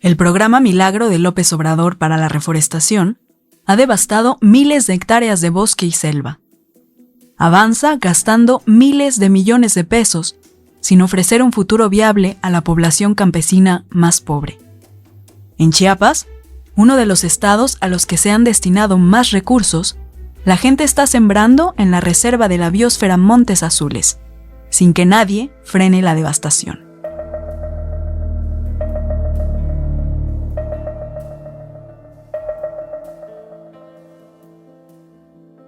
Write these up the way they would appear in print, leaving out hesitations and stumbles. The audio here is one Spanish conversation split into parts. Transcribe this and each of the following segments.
El programa Milagro de López Obrador para la reforestación ha devastado miles de hectáreas de bosque y selva. Avanza gastando miles de millones de pesos sin ofrecer un futuro viable a la población campesina más pobre. En Chiapas, uno de los estados a los que se han destinado más recursos, la gente está sembrando en la reserva de la biosfera Montes Azules, sin que nadie frene la devastación.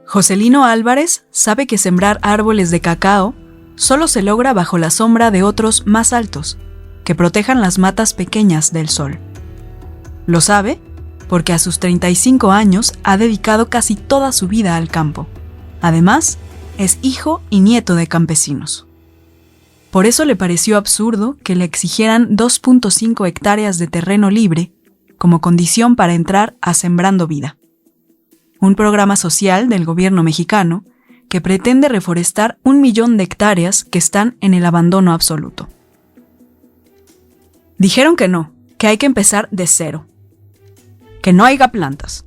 Joselino Álvarez sabe que sembrar árboles de cacao solo se logra bajo la sombra de otros más altos, que protejan las matas pequeñas del sol. Lo sabe porque a sus 35 años ha dedicado casi toda su vida al campo. Además, es hijo y nieto de campesinos. Por eso le pareció absurdo que le exigieran 2.5 hectáreas de terreno libre como condición para entrar a Sembrando Vida, un programa social del gobierno mexicano que pretende reforestar 1 millón de hectáreas que están en el abandono absoluto. Dijeron que no, que hay que empezar de cero, que no haya plantas.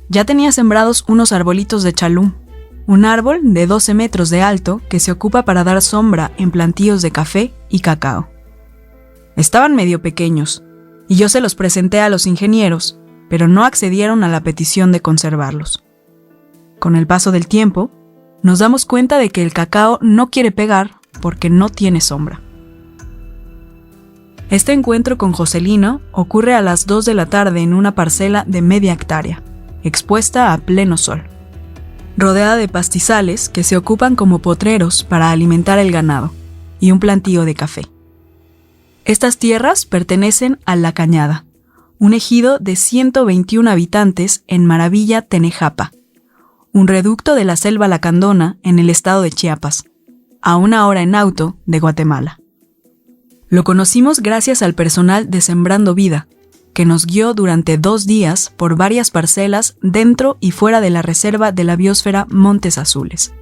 Ya tenía sembrados unos arbolitos de chalú, un árbol de 12 metros de alto que se ocupa para dar sombra en plantíos de café y cacao. Estaban medio pequeños, y yo se los presenté a los ingenieros, pero no accedieron a la petición de conservarlos. Con el paso del tiempo, nos damos cuenta de que el cacao no quiere pegar porque no tiene sombra. Este encuentro con Joselino ocurre a las 2 de la tarde en una parcela de media hectárea, expuesta a pleno sol, rodeada de pastizales que se ocupan como potreros para alimentar el ganado y un plantío de café. Estas tierras pertenecen a La Cañada, un ejido de 121 habitantes en Maravilla, Tenejapa, un reducto de la selva lacandona en el estado de Chiapas, a 1 hora en auto de Guatemala. Lo conocimos gracias al personal de Sembrando Vida, que nos guió durante 2 días por varias parcelas dentro y fuera de la reserva de la biosfera Montes Azules,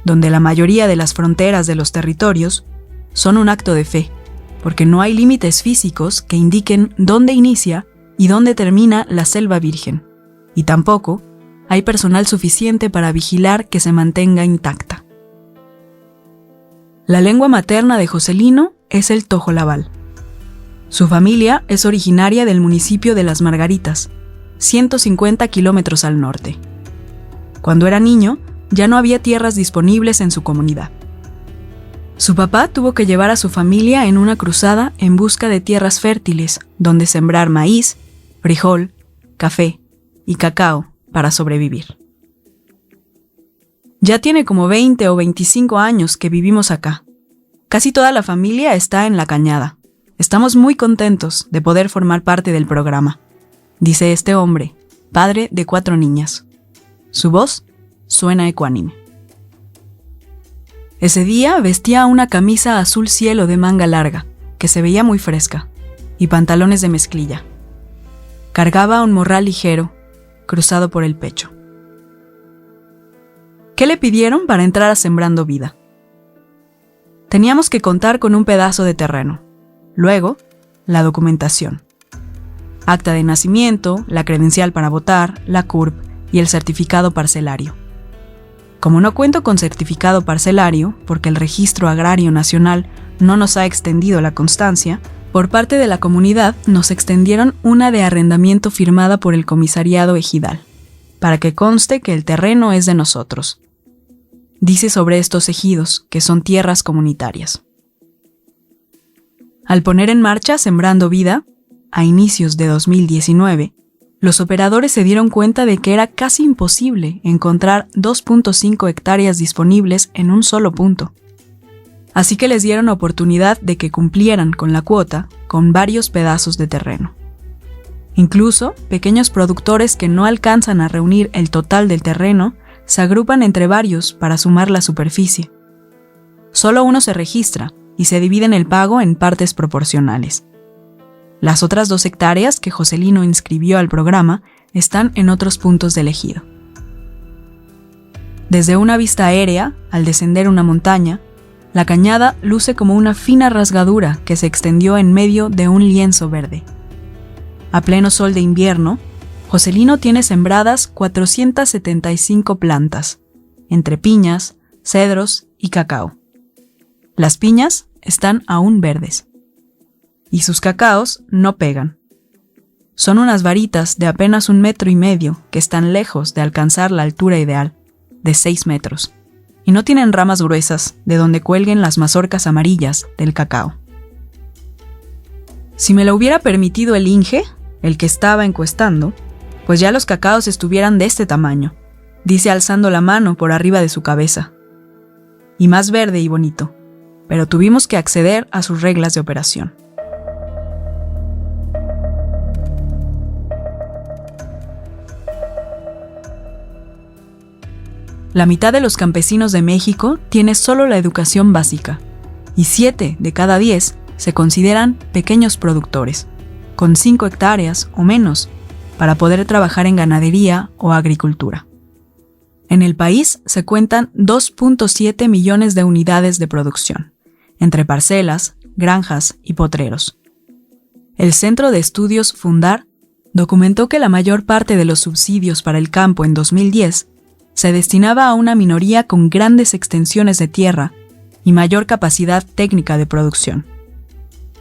donde la mayoría de las fronteras de los territorios son un acto de fe, porque no hay límites físicos que indiquen dónde inicia y dónde termina la selva virgen, y tampoco hay personal suficiente para vigilar que se mantenga intacta. La lengua materna de Joselino es el tojolabal. Su familia es originaria del municipio de Las Margaritas, 150 kilómetros al norte. Cuando era niño, ya no había tierras disponibles en su comunidad. Su papá tuvo que llevar a su familia en una cruzada en busca de tierras fértiles, donde sembrar maíz, frijol, café y cacao para sobrevivir. Ya tiene como 20 o 25 años que vivimos acá. Casi toda la familia está en La Cañada. Estamos muy contentos de poder formar parte del programa, dice este hombre, padre de 4 niñas. Su voz suena ecuánime. Ese día vestía una camisa azul cielo de manga larga, que se veía muy fresca, y pantalones de mezclilla. Cargaba un morral ligero, cruzado por el pecho. ¿Qué le pidieron para entrar a Sembrando Vida? Teníamos que contar con un pedazo de terreno. Luego, la documentación. Acta de nacimiento, la credencial para votar, la CURP y el certificado parcelario. Como no cuento con certificado parcelario, porque el Registro Agrario Nacional no nos ha extendido la constancia, por parte de la comunidad nos extendieron una de arrendamiento firmada por el comisariado ejidal, para que conste que el terreno es de nosotros. Dice sobre estos ejidos, que son tierras comunitarias. Al poner en marcha Sembrando Vida, a inicios de 2019, los operadores se dieron cuenta de que era casi imposible encontrar 2.5 hectáreas disponibles en un solo punto. Así que les dieron oportunidad de que cumplieran con la cuota con varios pedazos de terreno. Incluso, pequeños productores que no alcanzan a reunir el total del terreno se agrupan entre varios para sumar la superficie. Solo uno se registra y se dividen el pago en partes proporcionales. Las otras 2 hectáreas que Joselino inscribió al programa están en otros puntos del ejido. Desde una vista aérea, al descender una montaña, la cañada luce como una fina rasgadura que se extendió en medio de un lienzo verde, A pleno sol de invierno, Joselino tiene sembradas 475 plantas, entre piñas, cedros y cacao. Las piñas están aún verdes. Y sus cacaos no pegan. Son unas varitas de apenas 1,5 metros que están lejos de alcanzar la altura ideal, de 6 metros, y no tienen ramas gruesas de donde cuelguen las mazorcas amarillas del cacao. Si me lo hubiera permitido el Inge, el que estaba encuestando, pues ya los cacaos estuvieran de este tamaño, dice alzando la mano por arriba de su cabeza. Y más verde y bonito, pero tuvimos que acceder a sus reglas de operación. La mitad de los campesinos de México tiene solo la educación básica, y 7 de cada 10 se consideran pequeños productores, con 5 hectáreas o menos, para poder trabajar en ganadería o agricultura. En el país se cuentan 2.7 millones de unidades de producción, entre parcelas, granjas y potreros. El Centro de Estudios Fundar documentó que la mayor parte de los subsidios para el campo en 2010 se destinaba a una minoría con grandes extensiones de tierra y mayor capacidad técnica de producción,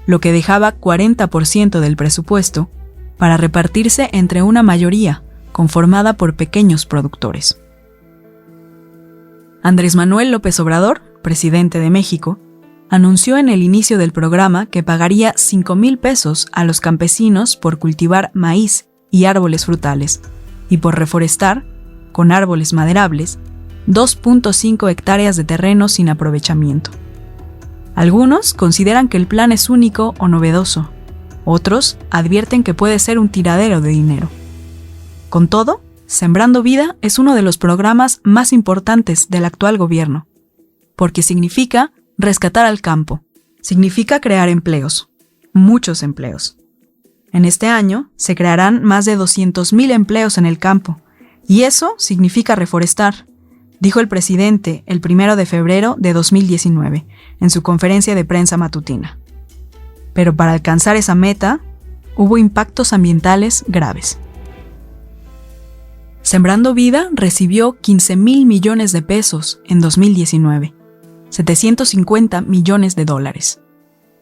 lo que dejaba 40% del presupuesto para repartirse entre una mayoría conformada por pequeños productores. Andrés Manuel López Obrador, presidente de México, anunció en el inicio del programa que pagaría 5,000 pesos a los campesinos por cultivar maíz y árboles frutales y por reforestar, con árboles maderables, 2.5 hectáreas de terreno sin aprovechamiento. Algunos consideran que el plan es único o novedoso, otros advierten que puede ser un tiradero de dinero. Con todo, Sembrando Vida es uno de los programas más importantes del actual gobierno, porque significa rescatar al campo, significa crear empleos, muchos empleos. En este año se crearán más de 200,000 empleos en el campo, y eso significa reforestar, dijo el presidente el 1 de febrero de 2019 en su conferencia de prensa matutina. Pero para alcanzar esa meta, hubo impactos ambientales graves. Sembrando Vida recibió 15,000 millones de pesos en 2019, 750 millones de dólares,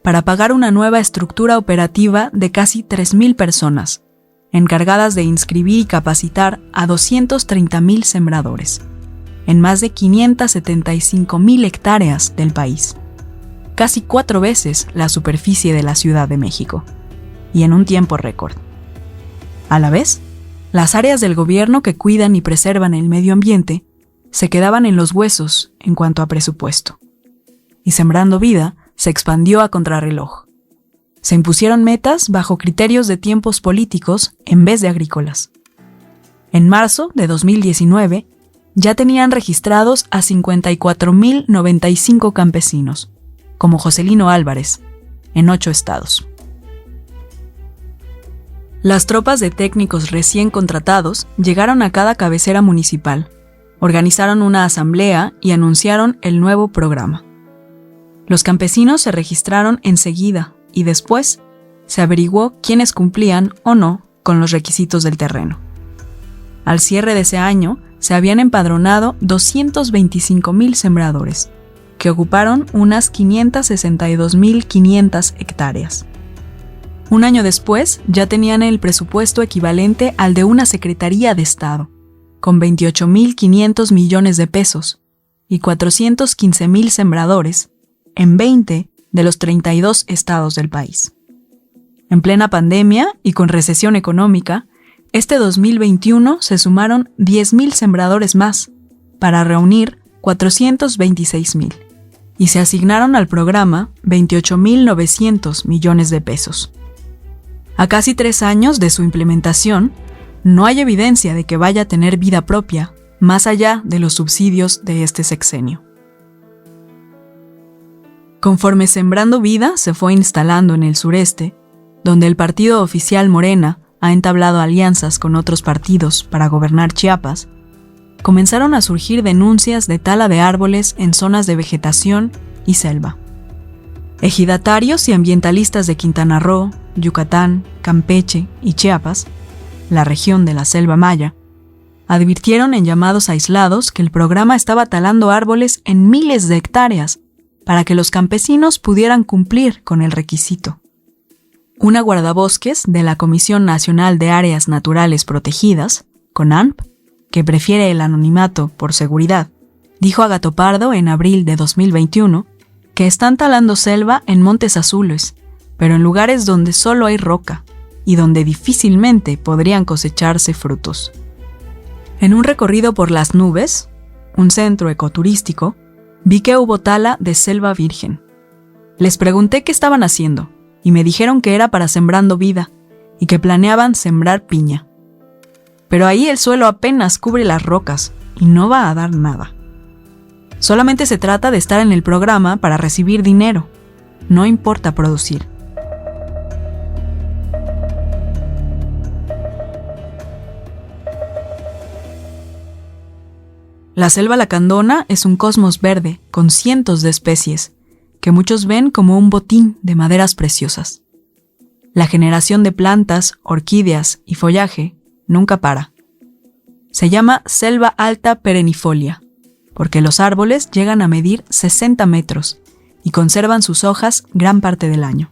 para pagar una nueva estructura operativa de casi 3,000 personas, encargadas de inscribir y capacitar a 230,000 sembradores, en más de 575,000 hectáreas del país, casi 4 veces la superficie de la Ciudad de México, y en un tiempo récord. A la vez, las áreas del gobierno que cuidan y preservan el medio ambiente se quedaban en los huesos en cuanto a presupuesto, y Sembrando Vida se expandió a contrarreloj. Se impusieron metas bajo criterios de tiempos políticos en vez de agrícolas. En marzo de 2019, ya tenían registrados a 54,095 campesinos, como Joselino Álvarez, en 8 estados. Las tropas de técnicos recién contratados llegaron a cada cabecera municipal, organizaron una asamblea y anunciaron el nuevo programa. Los campesinos se registraron enseguida y después se averiguó quiénes cumplían o no con los requisitos del terreno. Al cierre de ese año, se habían empadronado 225,000 sembradores, que ocuparon unas 562,500 hectáreas. Un año después, ya tenían el presupuesto equivalente al de una Secretaría de Estado, con 28,500 millones de pesos y 415,000 sembradores en 20 de los 32 estados del país. En plena pandemia y con recesión económica, este 2021 se sumaron 10,000 sembradores más, para reunir 426,000, y se asignaron al programa 28,900 millones de pesos. A casi 3 años de su implementación, no hay evidencia de que vaya a tener vida propia, más allá de los subsidios de este sexenio. Conforme Sembrando Vida se fue instalando en el sureste, donde el partido oficial Morena ha entablado alianzas con otros partidos para gobernar Chiapas, comenzaron a surgir denuncias de tala de árboles en zonas de vegetación y selva. Ejidatarios y ambientalistas de Quintana Roo, Yucatán, Campeche y Chiapas, la región de la selva maya, advirtieron en llamados aislados que el programa estaba talando árboles en miles de hectáreas para que los campesinos pudieran cumplir con el requisito. Una guardabosques de la Comisión Nacional de Áreas Naturales Protegidas, CONANP, que prefiere el anonimato por seguridad, dijo a Gato Pardo en abril de 2021 que están talando selva en Montes Azules, pero en lugares donde solo hay roca y donde difícilmente podrían cosecharse frutos. En un recorrido por las nubes, un centro ecoturístico, vi que hubo tala de selva virgen. Les pregunté qué estaban haciendo y me dijeron que era para Sembrando Vida y que planeaban sembrar piña. Pero ahí el suelo apenas cubre las rocas y no va a dar nada. Solamente se trata de estar en el programa para recibir dinero. No importa producir. La selva lacandona es un cosmos verde con cientos de especies, que muchos ven como un botín de maderas preciosas. La generación de plantas, orquídeas y follaje nunca para. Se llama selva alta perennifolia, porque los árboles llegan a medir 60 metros y conservan sus hojas gran parte del año.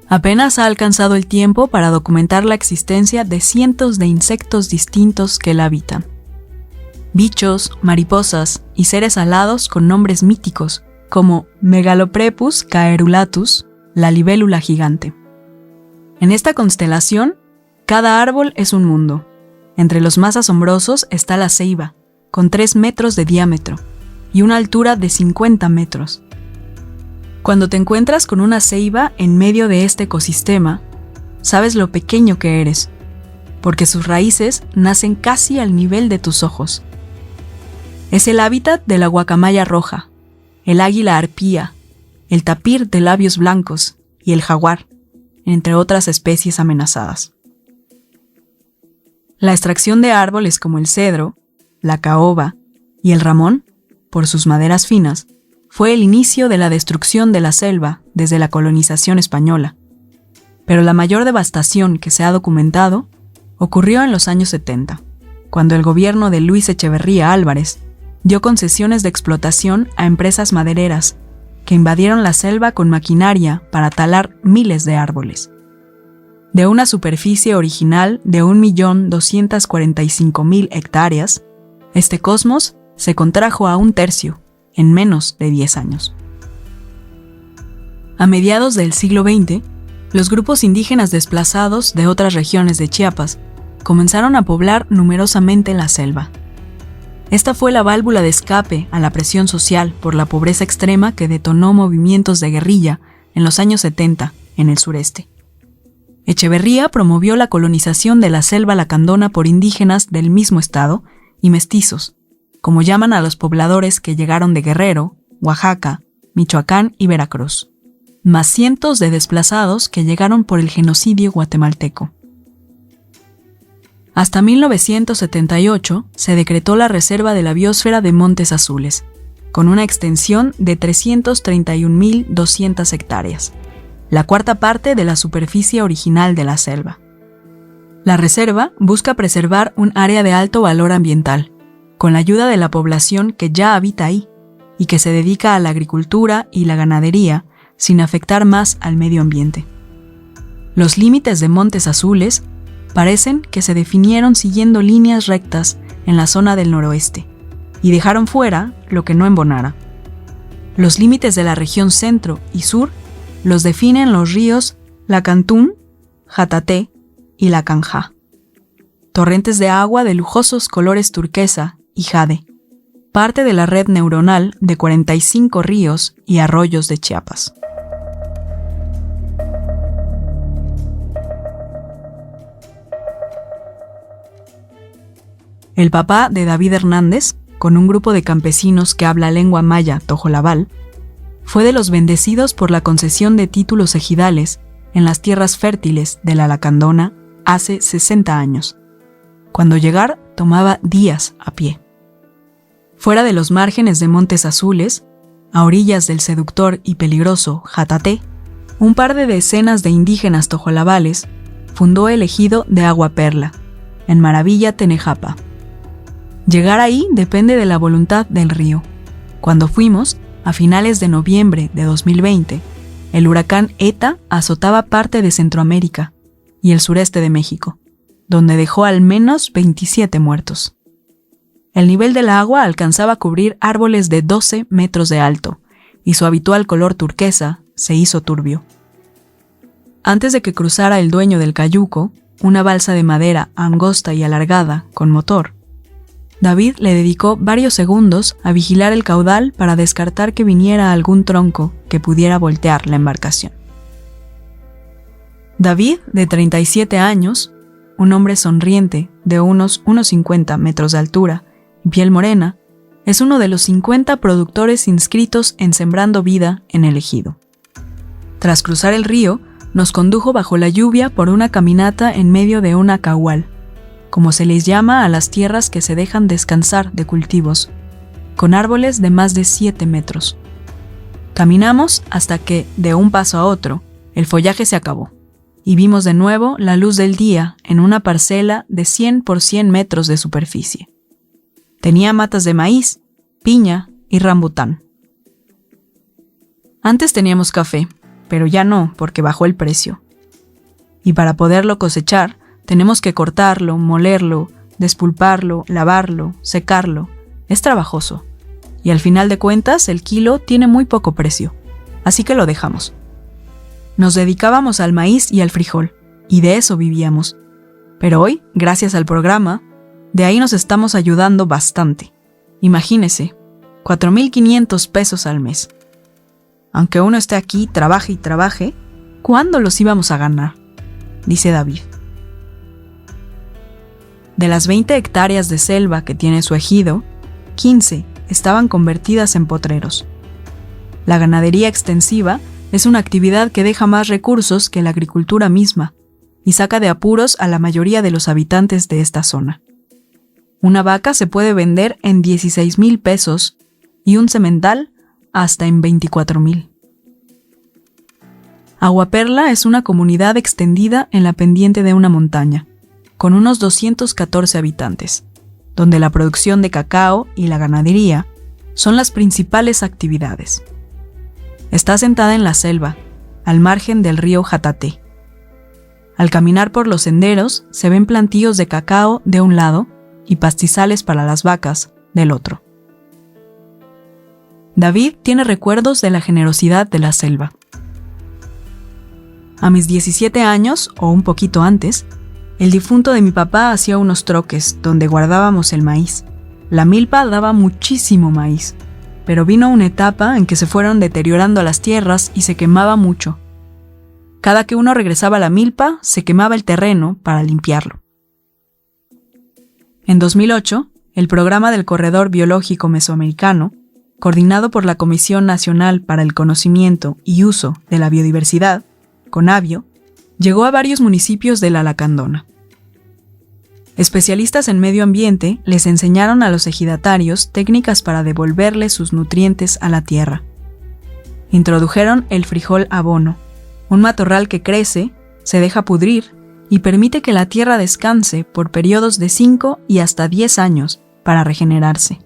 Apenas ha alcanzado el tiempo para documentar la existencia de cientos de insectos distintos que la habitan. Bichos, mariposas y seres alados con nombres míticos como Megaloprepus caerulatus, la libélula gigante. En esta constelación, cada árbol es un mundo. Entre los más asombrosos está la ceiba, con 3 metros de diámetro y una altura de 50 metros. Cuando te encuentras con una ceiba en medio de este ecosistema, sabes lo pequeño que eres, porque sus raíces nacen casi al nivel de tus ojos. Es el hábitat de la guacamaya roja, el águila arpía, el tapir de labios blancos y el jaguar, entre otras especies amenazadas. La extracción de árboles como el cedro, la caoba y el ramón, por sus maderas finas, fue el inicio de la destrucción de la selva desde la colonización española. Pero la mayor devastación que se ha documentado ocurrió en los años 70, cuando el gobierno de Luis Echeverría Álvarez dio concesiones de explotación a empresas madereras que invadieron la selva con maquinaria para talar miles de árboles. De una superficie original de 1.245.000 hectáreas, este cosmos se contrajo a 1/3 en menos de 10 años. A mediados del siglo XX, los grupos indígenas desplazados de otras regiones de Chiapas comenzaron a poblar numerosamente la selva. Esta fue la válvula de escape a la presión social por la pobreza extrema que detonó movimientos de guerrilla en los años 70 en el sureste. Echeverría promovió la colonización de la selva lacandona por indígenas del mismo estado y mestizos, como llaman a los pobladores que llegaron de Guerrero, Oaxaca, Michoacán y Veracruz, más cientos de desplazados que llegaron por el genocidio guatemalteco. Hasta 1978 se decretó la Reserva de la Biosfera de Montes Azules, con una extensión de 331.200 hectáreas, la cuarta parte de la superficie original de la selva. La reserva busca preservar un área de alto valor ambiental, con la ayuda de la población que ya habita ahí y que se dedica a la agricultura y la ganadería sin afectar más al medio ambiente. Los límites de Montes Azules parecen que se definieron siguiendo líneas rectas en la zona del noroeste y dejaron fuera lo que no embonara. Los límites de la región centro y sur los definen los ríos Lacantún, Jataté y Lacanjá, torrentes de agua de lujosos colores turquesa y jade, parte de la red neuronal de 45 ríos y arroyos de Chiapas. El papá de David Hernández, con un grupo de campesinos que habla lengua maya tojolabal, fue de los bendecidos por la concesión de títulos ejidales en las tierras fértiles de la Lacandona hace 60 años, cuando llegar tomaba días a pie. Fuera de los márgenes de Montes Azules, a orillas del seductor y peligroso Jataté, un par de decenas de indígenas tojolabales fundó el ejido de Agua Perla, en Maravilla, Tenejapa. Llegar ahí depende de la voluntad del río. Cuando fuimos, a finales de noviembre de 2020, el huracán ETA azotaba parte de Centroamérica y el sureste de México, donde dejó al menos 27 muertos. El nivel del agua alcanzaba a cubrir árboles de 12 metros de alto, y su habitual color turquesa se hizo turbio. Antes de que cruzara el dueño del cayuco, una balsa de madera angosta y alargada con motor, David le dedicó varios segundos a vigilar el caudal para descartar que viniera algún tronco que pudiera voltear la embarcación. David, de 37 años, un hombre sonriente de unos 1,50 metros de altura y piel morena, es uno de los 50 productores inscritos en Sembrando Vida en el ejido. Tras cruzar el río, nos condujo bajo la lluvia por una caminata en medio de un acahual, como se les llama a las tierras que se dejan descansar de cultivos, con árboles de más de 7 metros. Caminamos hasta que, de un paso a otro, el follaje se acabó, y vimos de nuevo la luz del día en una parcela de 100 por 100 metros de superficie. Tenía matas de maíz, piña y rambután. Antes teníamos café, pero ya no, porque bajó el precio. Y para poderlo cosechar, tenemos que cortarlo, molerlo, despulparlo, lavarlo, secarlo. Es trabajoso. Y al final de cuentas, el kilo tiene muy poco precio. Así que lo dejamos. Nos dedicábamos al maíz y al frijol, y de eso vivíamos. Pero hoy, gracias al programa, de ahí nos estamos ayudando bastante. Imagínese, 4,500 pesos al mes. Aunque uno esté aquí, trabaje y trabaje, ¿cuándo los íbamos a ganar?, dice David. De las 20 hectáreas de selva que tiene su ejido, 15 estaban convertidas en potreros. La ganadería extensiva es una actividad que deja más recursos que la agricultura misma y saca de apuros a la mayoría de los habitantes de esta zona. Una vaca se puede vender en 16,000 pesos y un semental hasta en 24,000. Agua Perla es una comunidad extendida en la pendiente de una montaña, con unos 214 habitantes, donde la producción de cacao y la ganadería son las principales actividades. Está asentada en la selva, al margen del río Jataté. Al caminar por los senderos se ven plantíos de cacao de un lado y pastizales para las vacas del otro. David tiene recuerdos de la generosidad de la selva. A mis 17 años, o un poquito antes, el difunto de mi papá hacía unos troques donde guardábamos el maíz. La milpa daba muchísimo maíz, pero vino una etapa en que se fueron deteriorando las tierras y se quemaba mucho. Cada que uno regresaba a la milpa, se quemaba el terreno para limpiarlo. En 2008, el programa del Corredor Biológico Mesoamericano, coordinado por la Comisión Nacional para el Conocimiento y Uso de la Biodiversidad, CONABIO, llegó a varios municipios de la Lacandona. Especialistas en medio ambiente les enseñaron a los ejidatarios técnicas para devolverle sus nutrientes a la tierra. Introdujeron el frijol abono, un matorral que crece, se deja pudrir y permite que la tierra descanse por periodos de 5 y hasta 10 años para regenerarse.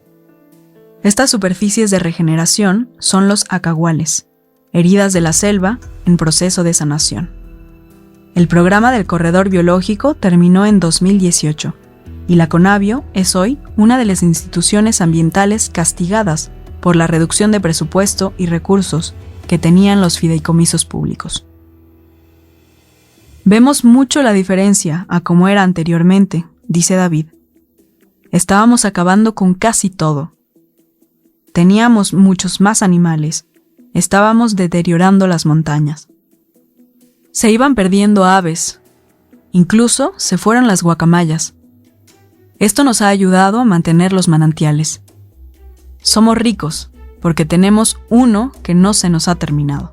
Estas superficies de regeneración son los acahuales, heridas de la selva en proceso de sanación. El programa del Corredor Biológico terminó en 2018 y la CONABIO es hoy una de las instituciones ambientales castigadas por la reducción de presupuesto y recursos que tenían los fideicomisos públicos. Vemos mucho la diferencia a cómo era anteriormente, dice David. Estábamos acabando con casi todo. Teníamos muchos más animales, estábamos deteriorando las montañas. Se iban perdiendo aves, incluso se fueron las guacamayas. Esto nos ha ayudado a mantener los manantiales. Somos ricos porque tenemos uno que no se nos ha terminado.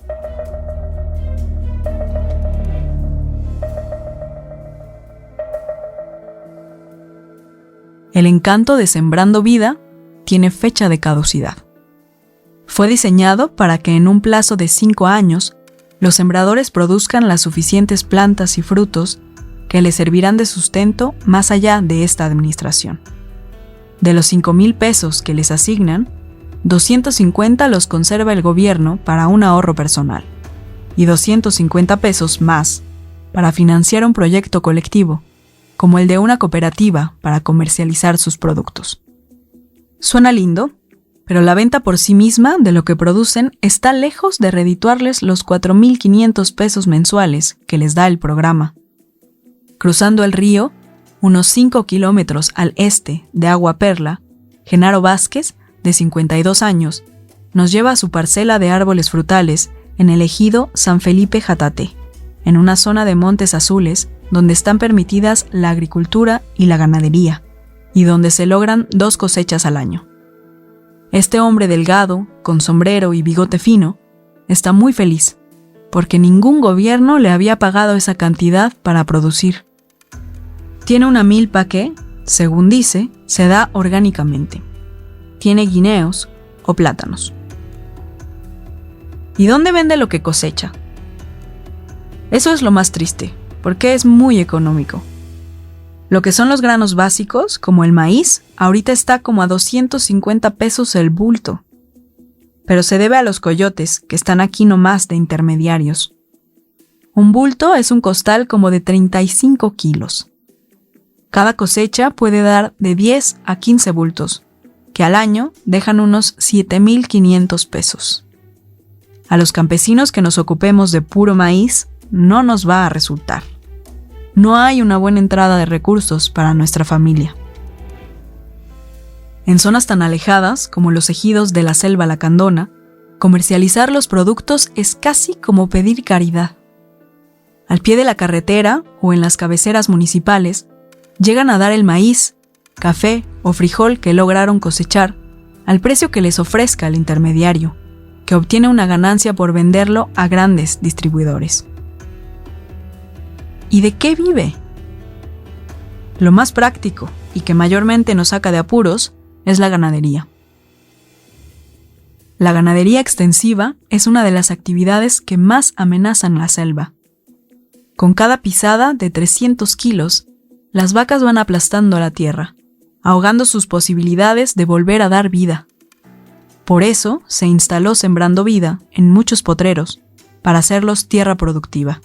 El encanto de Sembrando Vida tiene fecha de caducidad. Fue diseñado para que en un plazo de 5 años los sembradores produzcan las suficientes plantas y frutos que les servirán de sustento más allá de esta administración. De los 5,000 pesos que les asignan, 250 los conserva el gobierno para un ahorro personal y 250 pesos más para financiar un proyecto colectivo, como el de una cooperativa para comercializar sus productos. Suena lindo, pero la venta por sí misma de lo que producen está lejos de redituarles los 4,500 pesos mensuales que les da el programa. Cruzando el río, unos 5 kilómetros al este de Agua Perla, Genaro Vázquez, de 52 años, nos lleva a su parcela de árboles frutales en el ejido San Felipe Jatate, en una zona de montes azules donde están permitidas la agricultura y la ganadería, y donde se logran 2 cosechas al año. Este hombre delgado, con sombrero y bigote fino, está muy feliz, porque ningún gobierno le había pagado esa cantidad para producir. Tiene una milpa que, según dice, se da orgánicamente. Tiene guineos o plátanos. ¿Y dónde vende lo que cosecha? Eso es lo más triste, porque es muy económico. Lo que son los granos básicos, como el maíz, ahorita está como a 250 pesos el bulto. Pero se debe a los coyotes, que están aquí nomás de intermediarios. Un bulto es un costal como de 35 kilos. Cada cosecha puede dar de 10 a 15 bultos, que al año dejan unos 7,500 pesos. A los campesinos que nos ocupemos de puro maíz, no nos va a resultar. No hay una buena entrada de recursos para nuestra familia. En zonas tan alejadas como los ejidos de la selva lacandona, comercializar los productos es casi como pedir caridad. Al pie de la carretera o en las cabeceras municipales, llegan a dar el maíz, café o frijol que lograron cosechar al precio que les ofrezca el intermediario, que obtiene una ganancia por venderlo a grandes distribuidores. ¿Y de qué vive? Lo más práctico y que mayormente nos saca de apuros es la ganadería. La ganadería extensiva es una de las actividades que más amenazan la selva. Con cada pisada de 300 kilos, las vacas van aplastando la tierra, ahogando sus posibilidades de volver a dar vida. Por eso se instaló Sembrando Vida en muchos potreros, para hacerlos tierra productiva.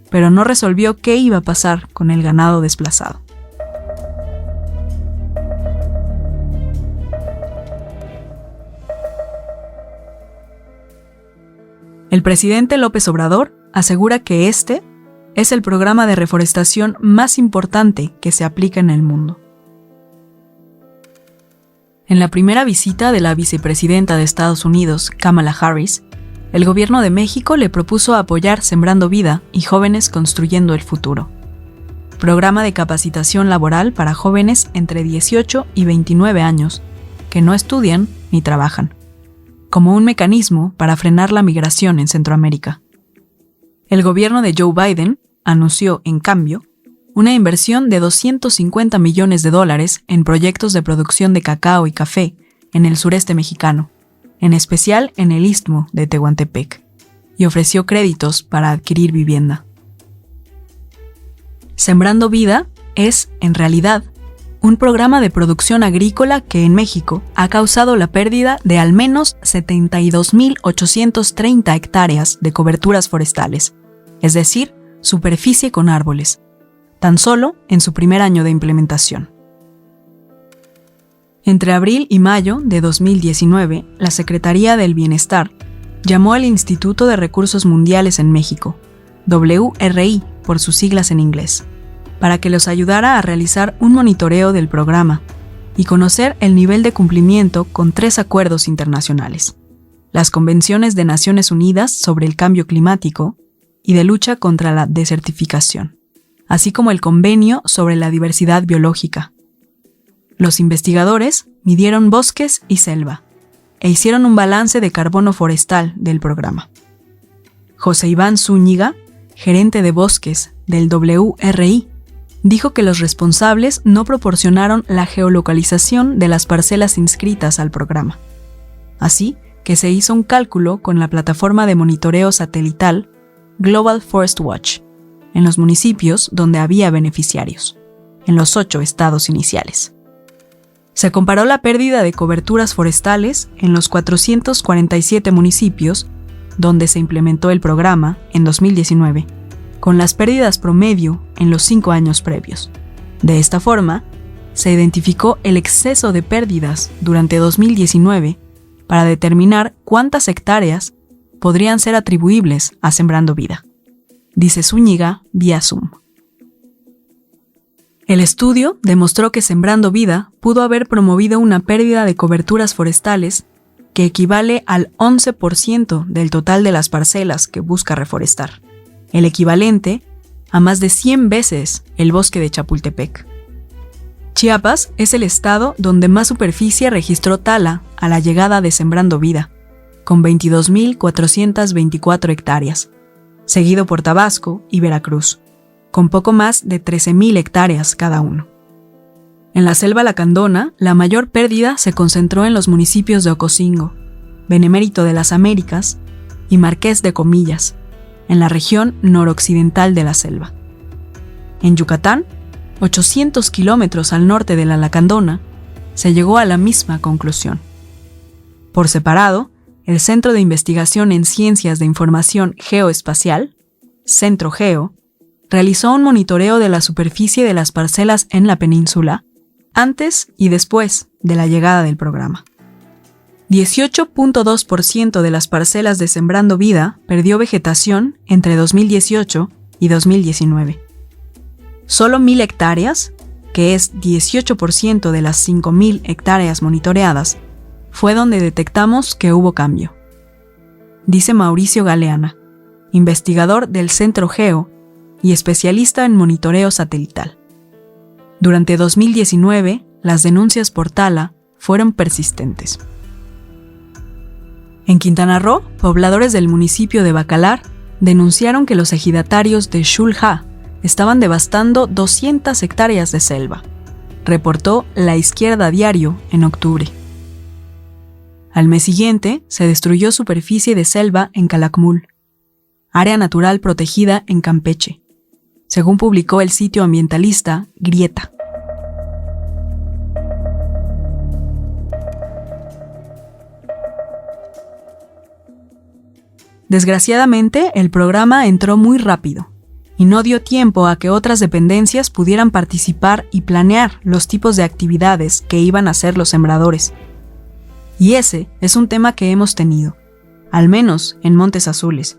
Pero no resolvió qué iba a pasar con el ganado desplazado. El presidente López Obrador asegura que este es el programa de reforestación más importante que se aplica en el mundo. En la primera visita de la vicepresidenta de Estados Unidos, Kamala Harris, el gobierno de México le propuso apoyar Sembrando Vida y Jóvenes Construyendo el Futuro, programa de capacitación laboral para jóvenes entre 18 y 29 años, que no estudian ni trabajan, como un mecanismo para frenar la migración en Centroamérica. El gobierno de Joe Biden anunció, en cambio, una inversión de $250 millones en proyectos de producción de cacao y café en el sureste mexicano, en especial en el istmo de Tehuantepec, y ofreció créditos para adquirir vivienda. Sembrando Vida es, en realidad, un programa de producción agrícola que en México ha causado la pérdida de al menos 72,830 hectáreas de coberturas forestales, es decir, superficie con árboles, tan solo en su primer año de implementación. Entre abril y mayo de 2019, la Secretaría del Bienestar llamó al Instituto de Recursos Mundiales en México, WRI por sus siglas en inglés, para que los ayudara a realizar un monitoreo del programa y conocer el nivel de cumplimiento con 3 acuerdos internacionales: las Convenciones de Naciones Unidas sobre el Cambio Climático y de lucha contra la desertificación, así como el Convenio sobre la Diversidad Biológica. Los investigadores midieron bosques y selva e hicieron un balance de carbono forestal del programa. José Iván Zúñiga, gerente de bosques del WRI, dijo que los responsables no proporcionaron la geolocalización de las parcelas inscritas al programa. Así que se hizo un cálculo con la plataforma de monitoreo satelital Global Forest Watch, en los municipios donde había beneficiarios, en los 8 estados iniciales. Se comparó la pérdida de coberturas forestales en los 447 municipios donde se implementó el programa en 2019, con las pérdidas promedio en los 5 años previos. De esta forma, se identificó el exceso de pérdidas durante 2019 para determinar cuántas hectáreas podrían ser atribuibles a Sembrando Vida, dice Zúñiga vía Zoom. El estudio demostró que Sembrando Vida pudo haber promovido una pérdida de coberturas forestales que equivale al 11% del total de las parcelas que busca reforestar, el equivalente a más de 100 veces el bosque de Chapultepec. Chiapas es el estado donde más superficie registró tala a la llegada de Sembrando Vida, con 22.424 hectáreas, seguido por Tabasco y Veracruz, con poco más de 13.000 hectáreas cada uno. En la selva lacandona, la mayor pérdida se concentró en los municipios de Ocosingo, Benemérito de las Américas y Marqués de Comillas, en la región noroccidental de la selva. En Yucatán, 800 kilómetros al norte de la Lacandona, se llegó a la misma conclusión. Por separado, el Centro de Investigación en Ciencias de Información Geoespacial, CentroGeo, realizó un monitoreo de la superficie de las parcelas en la península antes y después de la llegada del programa. 18.2% de las parcelas de Sembrando Vida perdió vegetación entre 2018 y 2019. Solo 1.000 hectáreas, que es 18% de las 5.000 hectáreas monitoreadas, fue donde detectamos que hubo cambio. Dice Mauricio Galeana, investigador del CentroGeo y especialista en monitoreo satelital. Durante 2019, las denuncias por tala fueron persistentes. En Quintana Roo, pobladores del municipio de Bacalar denunciaron que los ejidatarios de Xulha estaban devastando 200 hectáreas de selva, reportó La Izquierda Diario en octubre. Al mes siguiente, se destruyó superficie de selva en Calakmul, área natural protegida en Campeche, según publicó el sitio ambientalista Grieta. Desgraciadamente, el programa entró muy rápido y no dio tiempo a que otras dependencias pudieran participar y planear los tipos de actividades que iban a hacer los sembradores. Y ese es un tema que hemos tenido, al menos en Montes Azules,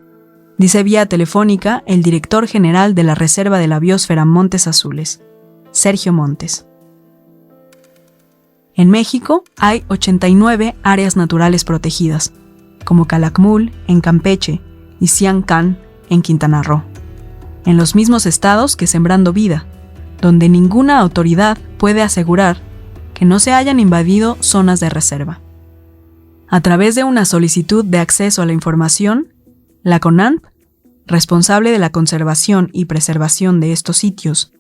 dice vía telefónica el director general de la Reserva de la Biosfera Montes Azules, Sergio Montes. En México hay 89 áreas naturales protegidas, como Calakmul en Campeche y Siancán en Quintana Roo, en los mismos estados que Sembrando Vida, donde ninguna autoridad puede asegurar que no se hayan invadido zonas de reserva. A través de una solicitud de acceso a la información, la CONANP, responsable de la conservación y preservación de estos sitios,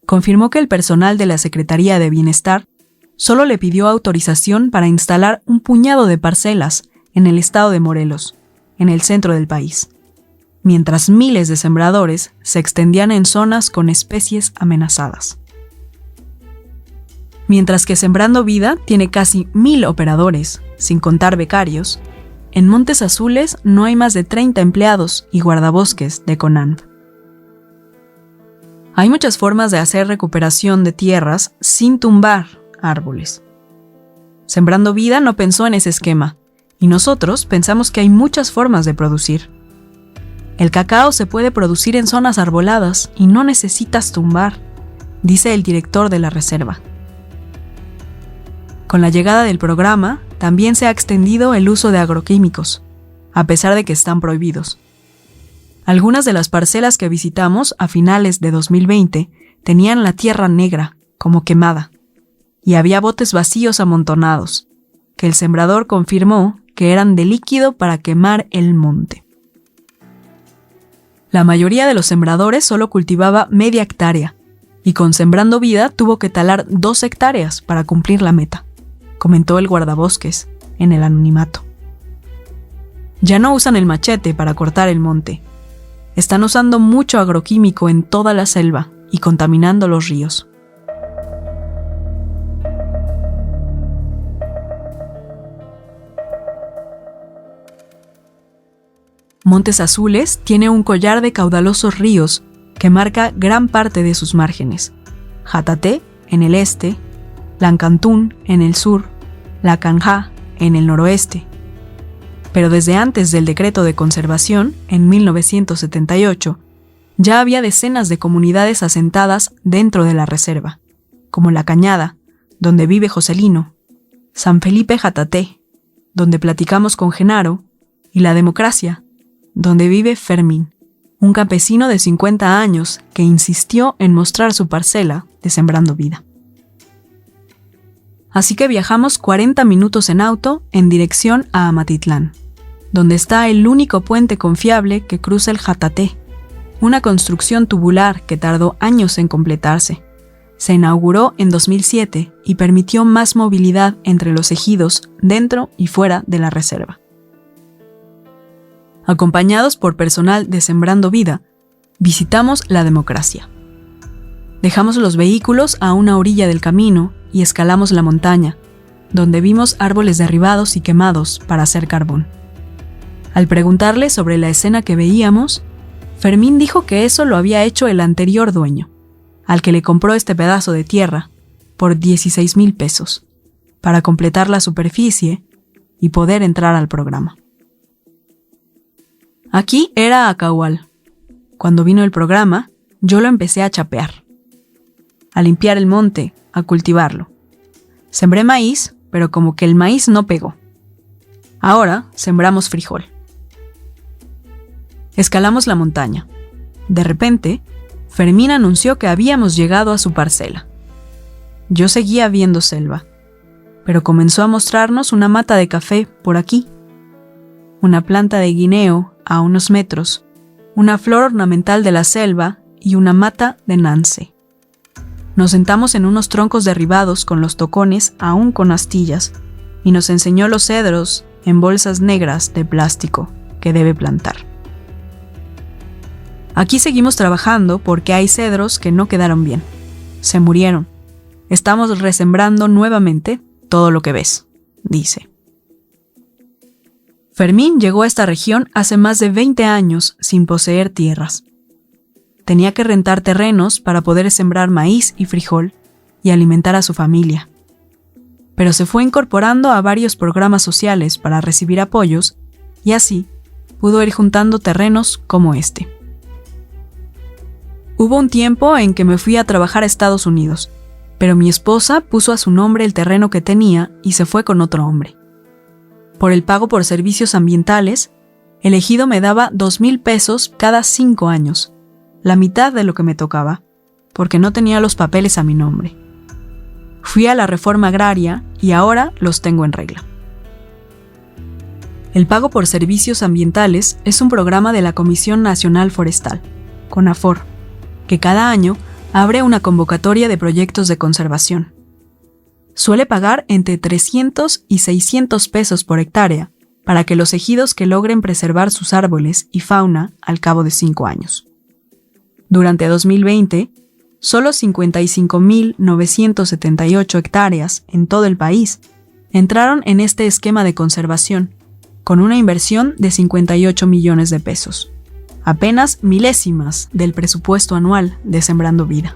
confirmó que el personal de la Secretaría de Bienestar solo le pidió autorización para instalar un puñado de parcelas en el estado de Morelos, en el centro del país, mientras miles de sembradores se extendían en zonas con especies amenazadas. Mientras que Sembrando Vida tiene casi 1.000 operadores, sin contar becarios, en Montes Azules no hay más de 30 empleados y guardabosques de CONANP. Hay muchas formas de hacer recuperación de tierras sin tumbar árboles. Sembrando Vida no pensó en ese esquema, y nosotros pensamos que hay muchas formas de producir. El cacao se puede producir en zonas arboladas y no necesitas tumbar, dice el director de la reserva. Con la llegada del programa, también se ha extendido el uso de agroquímicos, a pesar de que están prohibidos. Algunas de las parcelas que visitamos a finales de 2020 tenían la tierra negra, como quemada, y había botes vacíos amontonados, que el sembrador confirmó que eran de líquido para quemar el monte. La mayoría de los sembradores solo cultivaba media hectárea, y con Sembrando Vida tuvo que talar 2 hectáreas para cumplir la meta, comentó el guardabosques en el anonimato. Ya no usan el machete para cortar el monte. Están usando mucho agroquímico en toda la selva y contaminando los ríos. Montes Azules tiene un collar de caudalosos ríos que marca gran parte de sus márgenes. Jataté en el este, Lancantún en el sur, Lacanjá en el noroeste. Pero desde antes del decreto de conservación, en 1978, ya había decenas de comunidades asentadas dentro de la reserva, como La Cañada, donde vive Joselino, San Felipe Jataté, donde platicamos con Genaro, y La Democracia, donde vive Fermín, un campesino de 50 años que insistió en mostrar su parcela de Sembrando Vida. Así que viajamos 40 minutos en auto en dirección a Amatitlán, donde está el único puente confiable que cruza el Jataté, una construcción tubular que tardó años en completarse. Se inauguró en 2007 y permitió más movilidad entre los ejidos dentro y fuera de la reserva. Acompañados por personal de Sembrando Vida, visitamos La Democracia. Dejamos los vehículos a una orilla del camino y escalamos la montaña, donde vimos árboles derribados y quemados para hacer carbón. Al preguntarle sobre la escena que veíamos, Fermín dijo que eso lo había hecho el anterior dueño, al que le compró este pedazo de tierra por 16,000 pesos, para completar la superficie y poder entrar al programa. Aquí era Acahual. Cuando vino el programa, yo lo empecé a chapear, a limpiar el monte, a cultivarlo. Sembré maíz, pero como que el maíz no pegó. Ahora sembramos frijol. Escalamos la montaña. De repente, Fermín anunció que habíamos llegado a su parcela. Yo seguía viendo selva, pero comenzó a mostrarnos una mata de café por aquí, una planta de guineo a unos metros, una flor ornamental de la selva y una mata de nance. Nos sentamos en unos troncos derribados con los tocones aún con astillas y nos enseñó los cedros en bolsas negras de plástico que debe plantar. Aquí seguimos trabajando porque hay cedros que no quedaron bien. Se murieron. Estamos resembrando nuevamente todo lo que ves, dice. Fermín llegó a esta región hace más de 20 años sin poseer tierras. Tenía que rentar terrenos para poder sembrar maíz y frijol y alimentar a su familia. Pero se fue incorporando a varios programas sociales para recibir apoyos y así pudo ir juntando terrenos como este. Hubo un tiempo en que me fui a trabajar a Estados Unidos, pero mi esposa puso a su nombre el terreno que tenía y se fue con otro hombre. Por el pago por servicios ambientales, el ejido me daba 2,000 pesos cada 5 años, la mitad de lo que me tocaba, porque no tenía los papeles a mi nombre. Fui a la reforma agraria y ahora los tengo en regla. El pago por servicios ambientales es un programa de la Comisión Nacional Forestal, CONAFOR, que cada año abre una convocatoria de proyectos de conservación. Suele pagar entre 300 y 600 pesos por hectárea para que los ejidos que logren preservar sus árboles y fauna al cabo de 5 años. Durante 2020, solo 55,978 hectáreas en todo el país entraron en este esquema de conservación, con una inversión de 58 millones de pesos, apenas milésimas del presupuesto anual de Sembrando Vida.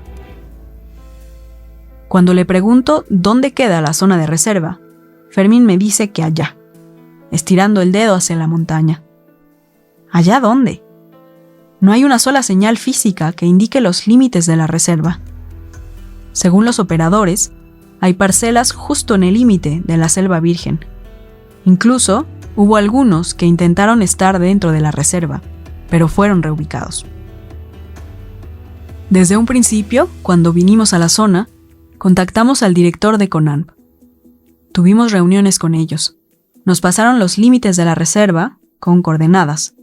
Cuando le pregunto dónde queda la zona de reserva, Fermín me dice que allá, estirando el dedo hacia la montaña. ¿Allá dónde? No hay una sola señal física que indique los límites de la reserva. Según los operadores, hay parcelas justo en el límite de la selva virgen. Incluso hubo algunos que intentaron estar dentro de la reserva, pero fueron reubicados. Desde un principio, cuando vinimos a la zona, contactamos al director de CONANP. Tuvimos reuniones con ellos. Nos pasaron los límites de la reserva con coordenadas,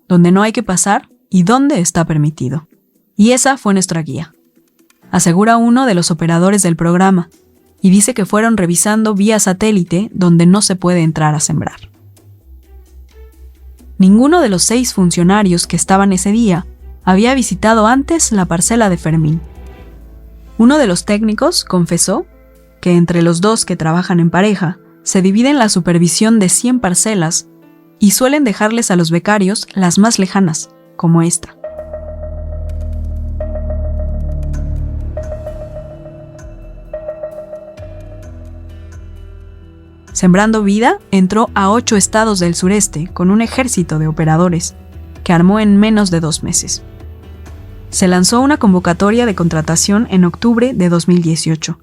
donde no hay que pasar y dónde está permitido. Y esa fue nuestra guía, asegura uno de los operadores del programa, y dice que fueron revisando vía satélite donde no se puede entrar a sembrar. Ninguno de los 6 funcionarios que estaban ese día había visitado antes la parcela de Fermín. Uno de los técnicos confesó que entre los 2 que trabajan en pareja se dividen la supervisión de 100 parcelas y suelen dejarles a los becarios las más lejanas, como esta. Sembrando Vida entró a 8 estados del sureste con un ejército de operadores que armó en menos de 2 meses. Se lanzó una convocatoria de contratación en octubre de 2018,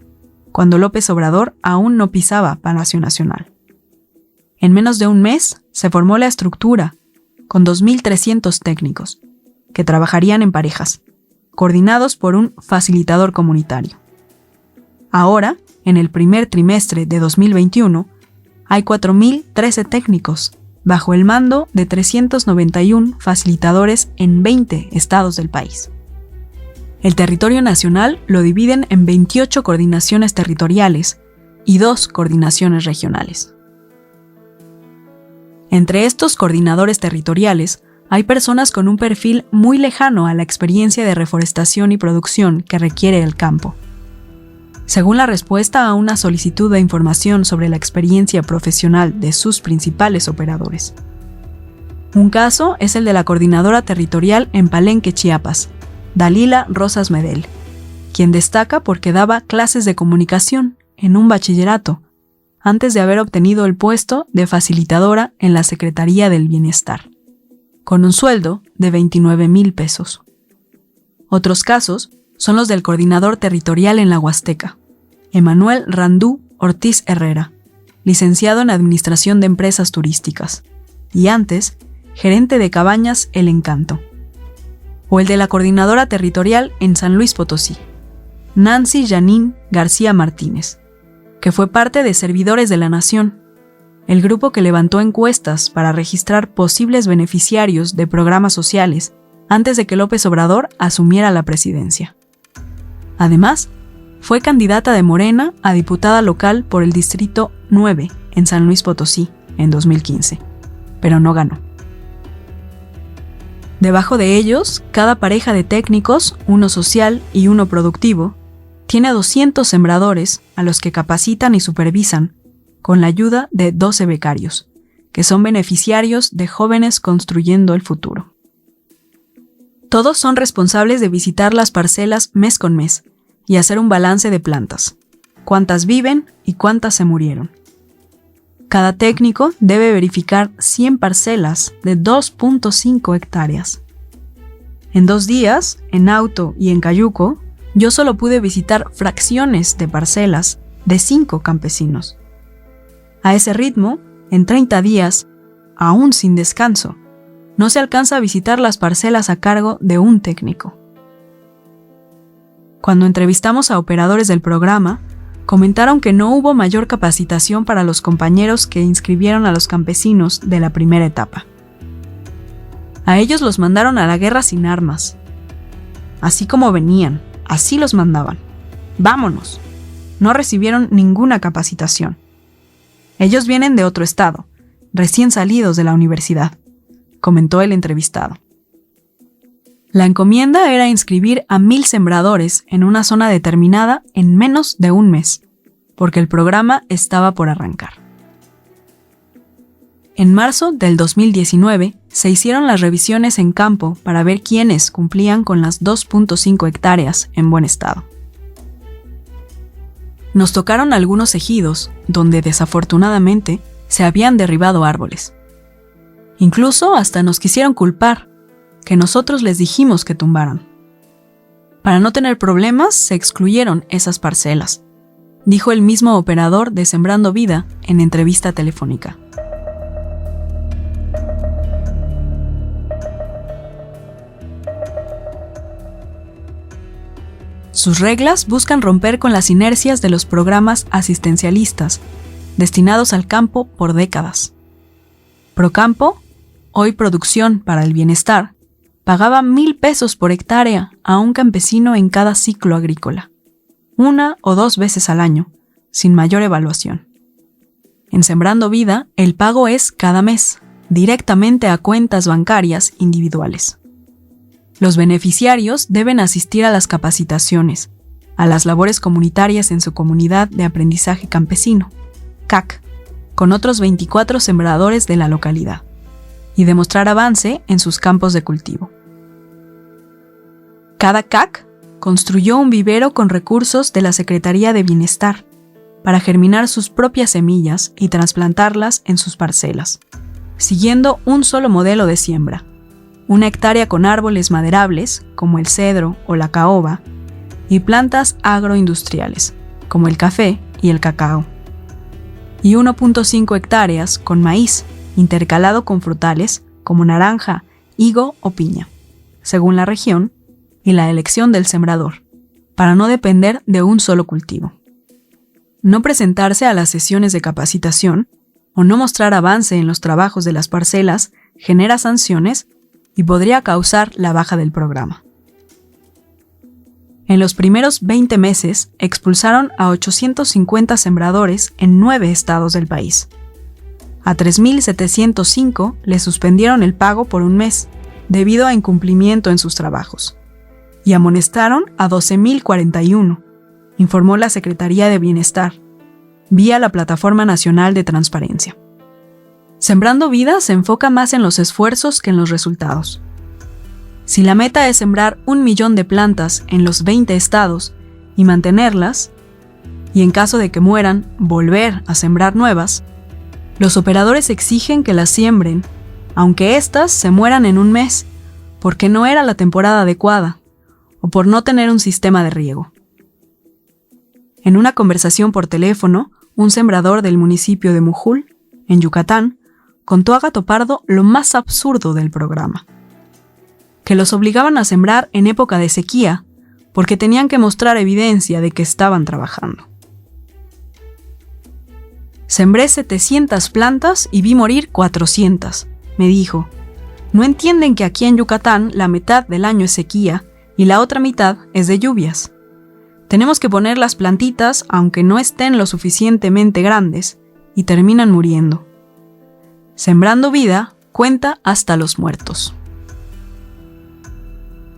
cuando López Obrador aún no pisaba Palacio Nacional. En menos de un mes se formó la estructura, con 2.300 técnicos, que trabajarían en parejas, coordinados por un facilitador comunitario. Ahora, en el primer trimestre de 2021, hay 4.013 técnicos, bajo el mando de 391 facilitadores en 20 estados del país. El territorio nacional lo dividen en 28 coordinaciones territoriales y 2 coordinaciones regionales. Entre estos coordinadores territoriales hay personas con un perfil muy lejano a la experiencia de reforestación y producción que requiere el campo. Según la respuesta a una solicitud de información sobre la experiencia profesional de sus principales operadores. Un caso es el de la coordinadora territorial en Palenque, Chiapas, Dalila Rosas Medel, quien destaca porque daba clases de comunicación en un bachillerato, antes de haber obtenido el puesto de facilitadora en la Secretaría del Bienestar, con un sueldo de 29,000 pesos. Otros casos son los del coordinador territorial en la Huasteca, Emanuel Randú Ortiz Herrera, licenciado en Administración de Empresas Turísticas, y antes, gerente de Cabañas El Encanto. O el de la coordinadora territorial en San Luis Potosí, Nancy Janine García Martínez, que fue parte de Servidores de la Nación, el grupo que levantó encuestas para registrar posibles beneficiarios de programas sociales antes de que López Obrador asumiera la presidencia. Además, fue candidata de Morena a diputada local por el Distrito 9 en San Luis Potosí en 2015, pero no ganó. Debajo de ellos, cada pareja de técnicos, uno social y uno productivo, tiene 200 sembradores a los que capacitan y supervisan con la ayuda de 12 becarios, que son beneficiarios de Jóvenes Construyendo el Futuro. Todos son responsables de visitar las parcelas mes con mes y hacer un balance de plantas, cuántas viven y cuántas se murieron. Cada técnico debe verificar 100 parcelas de 2.5 hectáreas. En 2 días, en auto y en cayuco, yo solo pude visitar fracciones de parcelas de 5 campesinos. A ese ritmo, en 30 días, aún sin descanso, no se alcanza a visitar las parcelas a cargo de un técnico. Cuando entrevistamos a operadores del programa, comentaron que no hubo mayor capacitación para los compañeros que inscribieron a los campesinos de la primera etapa. A ellos los mandaron a la guerra sin armas. Así como venían, así los mandaban. ¡Vámonos! No recibieron ninguna capacitación. Ellos vienen de otro estado, recién salidos de la universidad, comentó el entrevistado. La encomienda era inscribir a 1,000 sembradores en una zona determinada en menos de un mes, porque el programa estaba por arrancar. En marzo del 2019 se hicieron las revisiones en campo para ver quiénes cumplían con las 2.5 hectáreas en buen estado. Nos tocaron algunos ejidos donde desafortunadamente se habían derribado árboles. Incluso hasta nos quisieron culpar, que nosotros les dijimos que tumbaran. Para no tener problemas, se excluyeron esas parcelas, dijo el mismo operador de Sembrando Vida en entrevista telefónica. Sus reglas buscan romper con las inercias de los programas asistencialistas, destinados al campo por décadas. Procampo, hoy Producción para el Bienestar, pagaba 1,000 pesos por hectárea a un campesino en cada ciclo agrícola, 1 o 2 veces al año, sin mayor evaluación. En Sembrando Vida, el pago es cada mes, directamente a cuentas bancarias individuales. Los beneficiarios deben asistir a las capacitaciones, a las labores comunitarias en su comunidad de aprendizaje campesino, CAC, con otros 24 sembradores de la localidad, y demostrar avance en sus campos de cultivo. Cada CAC construyó un vivero con recursos de la Secretaría de Bienestar para germinar sus propias semillas y trasplantarlas en sus parcelas, siguiendo un solo modelo de siembra: 1 hectárea con árboles maderables, como el cedro o la caoba, y plantas agroindustriales, como el café y el cacao, y 1.5 hectáreas con maíz, intercalado con frutales, como naranja, higo o piña, según la región y la elección del sembrador, para no depender de un solo cultivo. No presentarse a las sesiones de capacitación o no mostrar avance en los trabajos de las parcelas genera sanciones y podría causar la baja del programa. En los primeros 20 meses expulsaron a 850 sembradores en 9 estados del país. A 3.705 les suspendieron el pago por un mes debido a incumplimiento en sus trabajos, y amonestaron a 12.041, informó la Secretaría de Bienestar, vía la Plataforma Nacional de Transparencia. Sembrando Vida se enfoca más en los esfuerzos que en los resultados. Si la meta es sembrar 1 millón de plantas en los 20 estados y mantenerlas, y en caso de que mueran, volver a sembrar nuevas, los operadores exigen que las siembren, aunque éstas se mueran en un mes, porque no era la temporada adecuada, o por no tener un sistema de riego. En una conversación por teléfono, un sembrador del municipio de Mujul, en Yucatán, contó a Gato Pardo lo más absurdo del programa: que los obligaban a sembrar en época de sequía, porque tenían que mostrar evidencia de que estaban trabajando. Sembré 700 plantas y vi morir 400, me dijo. No entienden que aquí en Yucatán la mitad del año es sequía y la otra mitad es de lluvias. Tenemos que poner las plantitas aunque no estén lo suficientemente grandes y terminan muriendo. Sembrando Vida cuenta hasta los muertos.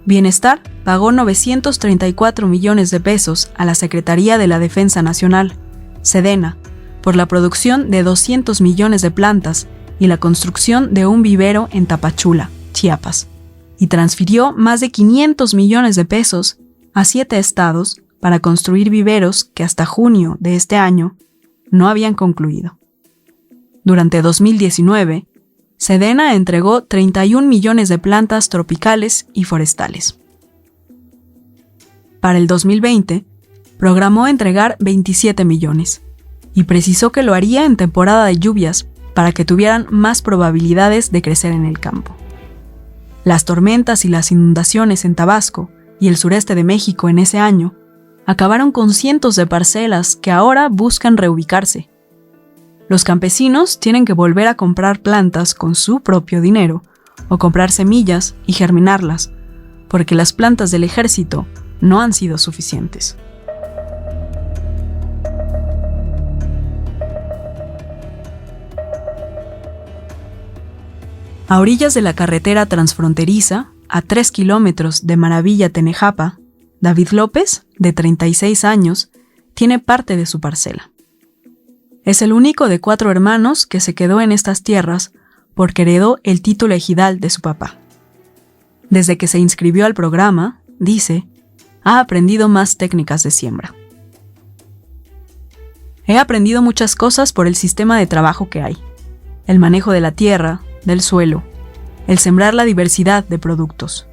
Bienestar pagó 934 millones de pesos a la Secretaría de la Defensa Nacional, Sedena, por la producción de 200 millones de plantas y la construcción de un vivero en Tapachula, Chiapas, y transfirió más de 500 millones de pesos a 7 estados para construir viveros que hasta junio de este año no habían concluido. Durante 2019, Sedena entregó 31 millones de plantas tropicales y forestales. Para el 2020, programó entregar 27 millones y precisó que lo haría en temporada de lluvias para que tuvieran más probabilidades de crecer en el campo. Las tormentas y las inundaciones en Tabasco y el sureste de México en ese año acabaron con cientos de parcelas que ahora buscan reubicarse. Los campesinos tienen que volver a comprar plantas con su propio dinero o comprar semillas y germinarlas, porque las plantas del ejército no han sido suficientes. A orillas de la carretera transfronteriza, a 3 kilómetros de Maravilla, Tenejapa, David López, de 36 años, tiene parte de su parcela. Es el único de 4 hermanos que se quedó en estas tierras porque heredó el título ejidal de su papá. Desde que se inscribió al programa, dice, ha aprendido más técnicas de siembra. He aprendido muchas cosas por el sistema de trabajo que hay: el manejo de la tierra, del suelo, el sembrar la diversidad de productos.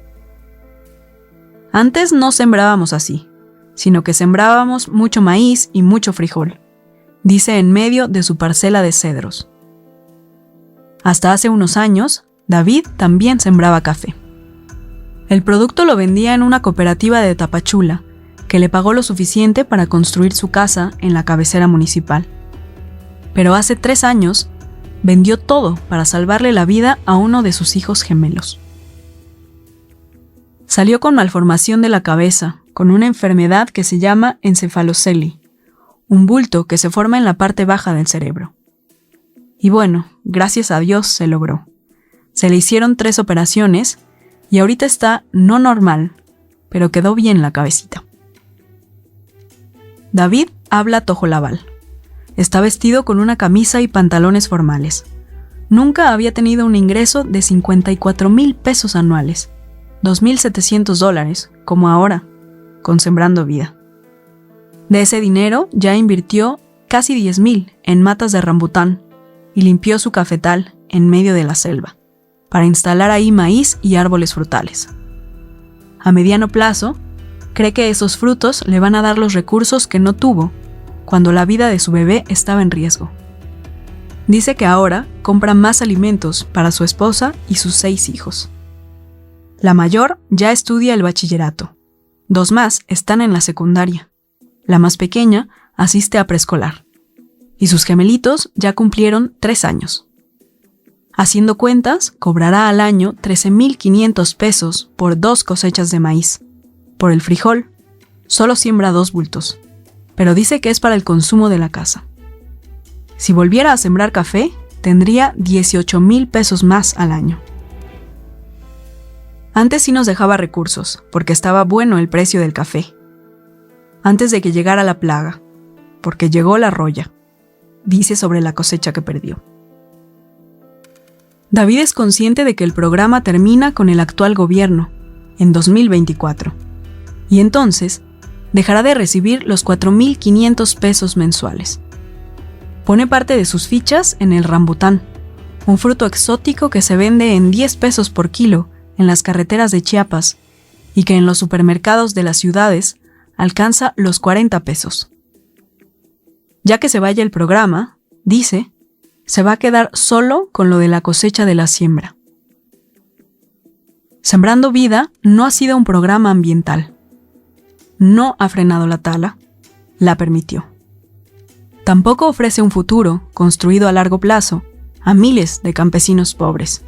Antes no sembrábamos así, sino que sembrábamos mucho maíz y mucho frijol, dice en medio de su parcela de cedros. Hasta hace unos años, David también sembraba café. El producto lo vendía en una cooperativa de Tapachula, que le pagó lo suficiente para construir su casa en la cabecera municipal. Pero hace 3 años, vendió todo para salvarle la vida a uno de sus hijos gemelos. Salió con malformación de la cabeza, con una enfermedad que se llama encefalocele, un bulto que se forma en la parte baja del cerebro. Y bueno, gracias a Dios se logró. Se le hicieron 3 operaciones y ahorita está no normal, pero quedó bien la cabecita. David habla tojolabal. Está vestido con una camisa y pantalones formales. Nunca había tenido un ingreso de 54,000 pesos anuales, $2,700, como ahora, con Sembrando Vida. De ese dinero ya invirtió casi 10,000 en matas de rambután y limpió su cafetal en medio de la selva, para instalar ahí maíz y árboles frutales. A mediano plazo, cree que esos frutos le van a dar los recursos que no tuvo cuando la vida de su bebé estaba en riesgo. Dice que ahora compra más alimentos para su esposa y sus 6 hijos. La mayor ya estudia el bachillerato. 2 más están en la secundaria. La más pequeña asiste a preescolar. Y sus gemelitos ya cumplieron 3 años. Haciendo cuentas, cobrará al año 13,500 pesos por 2 cosechas de maíz. Por el frijol, solo siembra 2 bultos, pero dice que es para el consumo de la casa. Si volviera a sembrar café, tendría 18,000 pesos más al año. Antes sí nos dejaba recursos, porque estaba bueno el precio del café. Antes de que llegara la plaga, porque llegó la roya, dice sobre la cosecha que perdió. David es consciente de que el programa termina con el actual gobierno, en 2024, y entonces dejará de recibir los 4,500 pesos mensuales. Pone parte de sus fichas en el rambután, un fruto exótico que se vende en 10 pesos por kilo en las carreteras de Chiapas y que en los supermercados de las ciudades alcanza los 40 pesos. Ya que se vaya el programa, dice, se va a quedar solo con lo de la cosecha de la siembra. Sembrando Vida no ha sido un programa ambiental. No ha frenado la tala, la permitió. Tampoco ofrece un futuro, construido a largo plazo, a miles de campesinos pobres.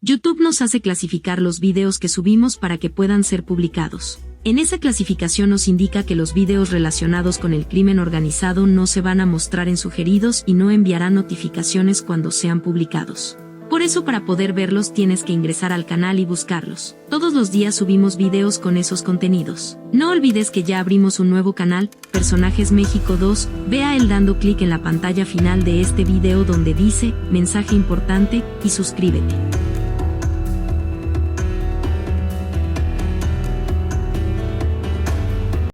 YouTube nos hace clasificar los videos que subimos para que puedan ser publicados. En esa clasificación nos indica que los videos relacionados con el crimen organizado no se van a mostrar en sugeridos y no enviarán notificaciones cuando sean publicados. Por eso, para poder verlos tienes que ingresar al canal y buscarlos. Todos los días subimos videos con esos contenidos. No olvides que ya abrimos un nuevo canal, Personajes México 2, ve a él dando clic en la pantalla final de este video donde dice, mensaje importante, y suscríbete.